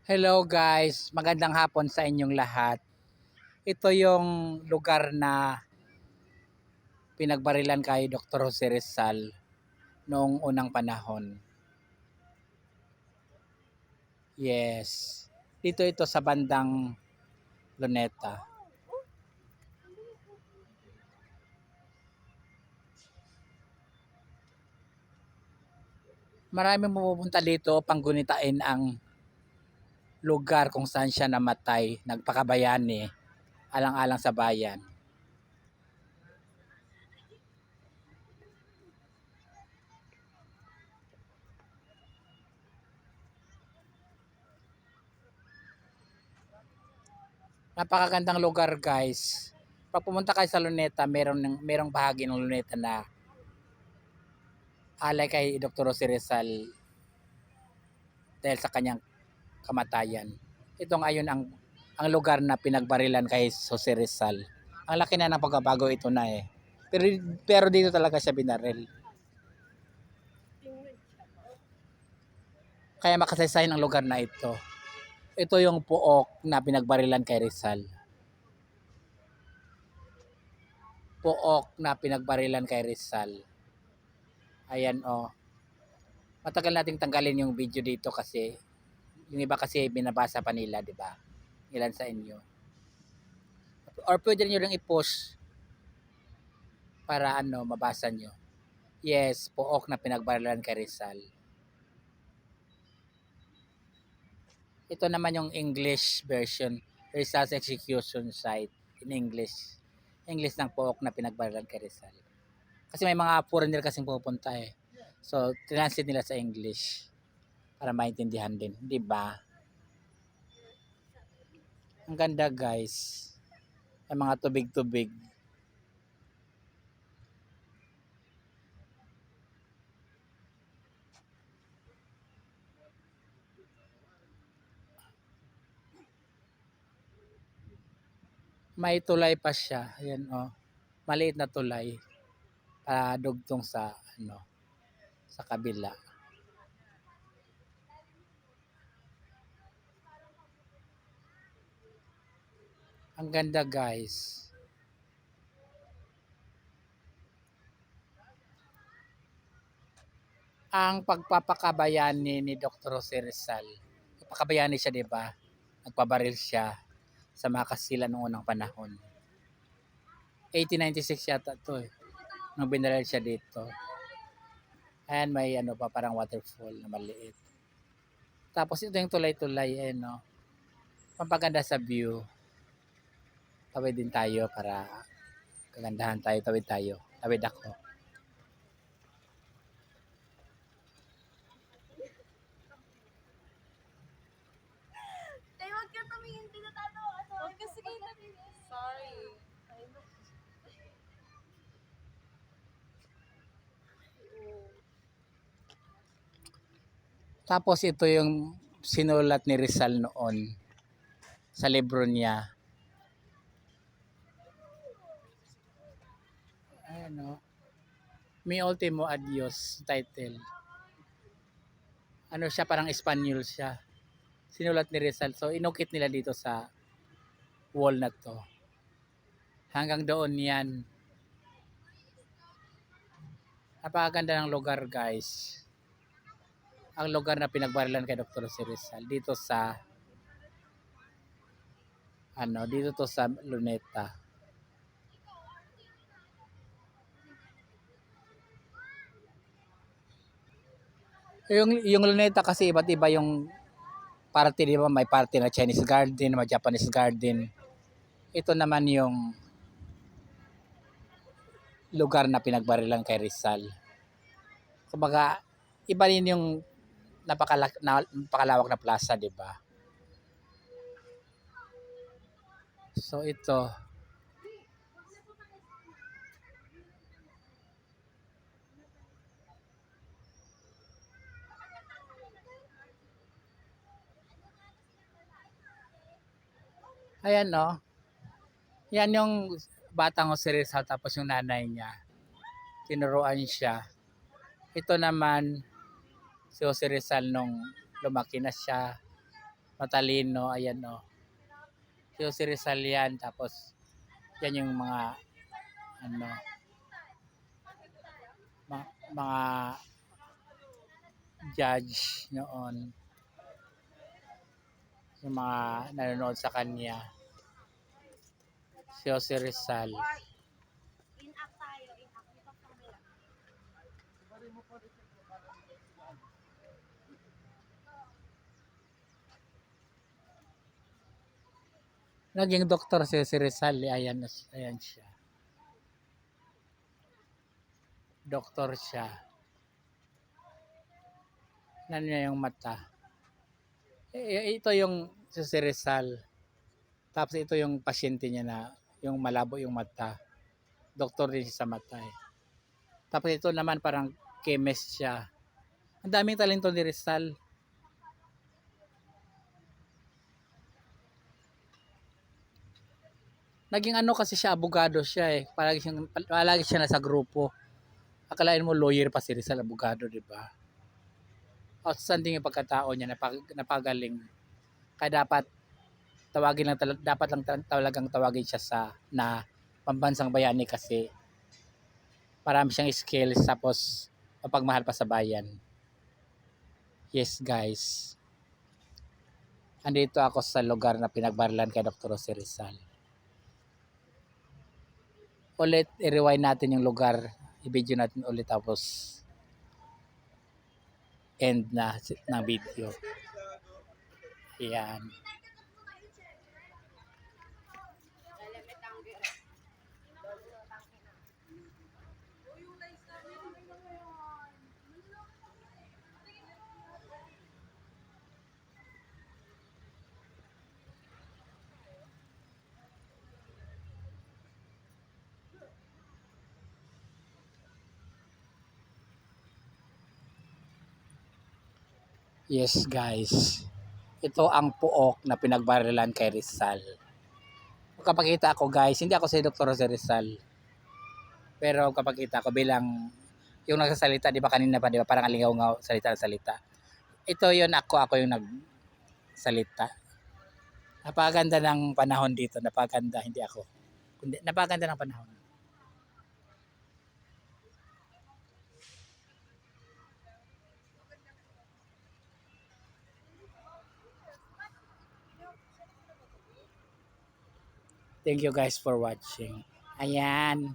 Hello guys, magandang hapon sa inyong lahat. Ito yung lugar na pinagbarilan kay Dr. Jose Rizal noong unang panahon. Yes, dito ito sa bandang Luneta. Maraming pumupunta dito upang gunitain ang lugar kung saan siya namatay, nagpakabayani, alang-alang sa bayan. Napakagandang lugar guys. Pag pumunta kayo sa Luneta, merong bahagi ng Luneta na alay kay Dr. Jose Rizal dahil sa kanyang kamatayan. Ito ngayon ang lugar na pinagbarilan kay Jose Rizal. Ang laki na ng pagbabago ito na eh. Pero, pero dito talaga siya binaril. Kaya makasaysayan ang lugar na ito. Ito yung puok na pinagbarilan kay Rizal. Puok na pinagbarilan kay Rizal. Ayan oh. Matagal nating tanggalin yung video dito kasi yung iba kasi binabasa pa nila, di ba? Ilan sa inyo. Or pwede niyo lang i-post para mabasa nyo. Yes, puok na pinagbarilan kay Rizal. Ito naman yung English version, Rizal's execution site in English. English ng pook na pinagbarilan kay Rizal. Kasi may mga foreigner kasing pupunta eh. So, translate nila sa English para maintindihan din, 'di ba? Ang ganda, guys. May mga tubig-tubig. May tulay pa siya. Ayan oh. Maliit na tulay para dugtong sa kabila. Ang ganda, guys. Ang pagpapakabayani ni Dr. Jose Rizal. Pagpakabayani siya, 'di ba? Nagpabaril siya sa mga Kastila noong unang panahon. 1896 yata 'to eh. Nung binaril siya dito. Ayan, may pa parang waterfall na maliit. Tapos ito yung tulay-tulay no. Pampaganda sa view. Tawid din tayo para kagandahan tayo, tawid tayo. Tawid ako. Huwag ka tumingin dito tato. Huwag ka sige tumingin. Sorry. Tapos ito yung sinulat ni Rizal noon sa libro niya. Ayan o. Mi Ultimo Adios title. Ano siya, parang Espanyol siya. Sinulat ni Rizal. So inukit nila dito sa wall na to. Hanggang doon yan. Napakaganda ng lugar, guys. Ang lugar na pinagbarilan kay Dr. Jose Rizal dito sa dito to sa Luneta. Yung Luneta kasi iba't iba yung party, di ba? May party na Chinese garden, may Japanese garden. Ito naman yung lugar na pinagbarilan kay Rizal. Kumbaga, iba rin yung napakalawak na plaza, di ba? So ito, ayan no. Yan yung batang Jose Rizal, tapos yung nanay niya. Tinuruan siya. Ito naman si Jose Rizal nung lumaki na siya. matalino, ayan o. Si Rizal yan, tapos yan yung mga ano, mga judge noon, yung mga nanonood sa kanya, si Rizal. In-act tayo. In-act. Dito sa kabila. Naging doktor si Rizal, ayan, ayan siya. Doktor siya. Ano niya yung mata. Ito yung si Rizal. Tapos ito yung pasyente niya na yung malabo yung mata. Doktor din siya sa mata eh. Tapos ito naman parang chemist siya. Ang daming talento ni Rizal. Naging ano kasi siya, abogado siya eh. Palagi siya nasa grupo. Akalain mo lawyer pa si Rizal, abogado, di ba? Outstanding yung pagkatao niya, napagaling. Kaya dapat lang talagang tawagin siya sa na pambansang bayani kasi marami siyang skills tapos mapagmahal pa sa bayan. Yes guys. Andito ako sa lugar na pinagbarilan kay Dr. Jose Rizal. Ulit, i-rewind natin yung lugar. I-video natin ulit tapos end na ng video. Ayan. Yes guys. Ito ang puok na pinagbarilan kay Rizal. Kapag kita ako guys, hindi ako si Dr. Jose Rizal. Pero kapag kita ko bilang yung nagsasalita, di ba kanina pa, di ba parang alingaw-ngaw, salita. Ito yun ako yung nagsalita. Napakaganda ng panahon dito, napakaganda, hindi ako. Kundi, napakaganda ng panahon. Thank you guys for watching. Ayan.